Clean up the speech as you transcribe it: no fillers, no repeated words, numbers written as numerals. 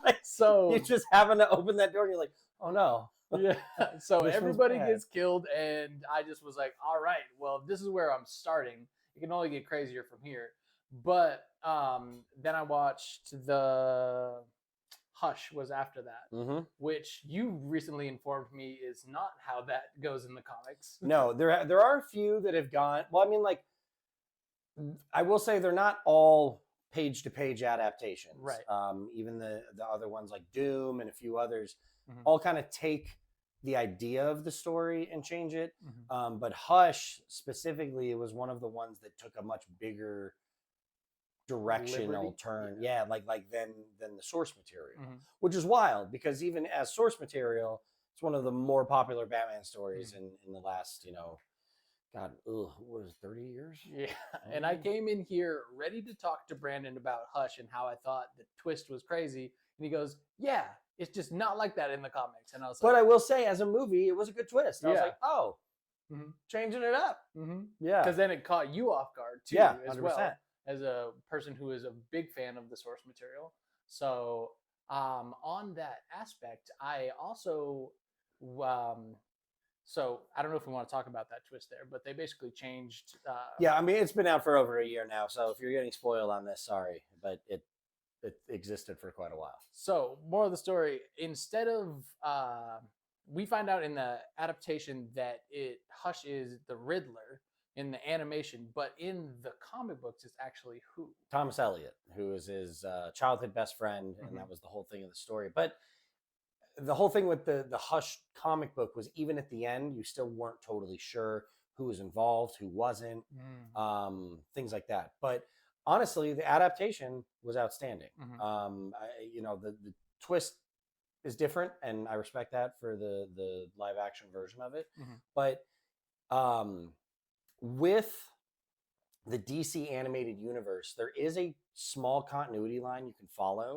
Like, So you just happen to open that door and you're like, oh no. yeah. So This one's everybody bad. gets killed, and I just was like, all right, well, this is where I'm starting. It can only get crazier from here. But then I watched the Hush was after that, Mm-hmm. which you recently informed me is not how that goes in the comics. No, there are a few that have gone. Well, I mean, like, I will say they're not all page to page adaptations. Right. Even the other ones like Doom and a few others, Mhm. all kind of take the idea of the story and change it. Mhm. But Hush specifically was one of the ones that took a much bigger directional Liberty? turn. Yeah. Yeah, like than the source material, Mhm. which is wild because even as source material, it's one of the more popular Batman stories Mhm. in the last, God, what was it, 30 years? Yeah, and I came in here ready to talk to Brandon about Hush and how I thought the twist was crazy, and he goes, "Yeah, it's just not like that in the comics." And I was But like, I will say, as a movie, it was a good twist. I was Yeah. like, oh, Mhm. changing it up. Yeah. Because then it caught you off guard too, Yeah, as 100%. well, as a person who is a big fan of the source material. So, on that aspect, I also, um, so I don't know if we want to talk about that twist there, but they basically changed. Yeah, I mean, it's been out for over a year now, so if you're getting spoiled on this, sorry, but it existed for quite a while. So, more of the story, instead of we find out in the adaptation that Hush is the Riddler in the animation, but in the comic books, it's actually who? Thomas Elliot, who is his childhood best friend, and that was the whole thing of the story. But the whole thing with the Hush comic book was even at the end, you still weren't totally sure who was involved, who wasn't, things like that. But honestly, the adaptation was outstanding. The twist is different, and I respect that for the live action version of it. But with the DC animated universe, there is a small continuity line you can follow.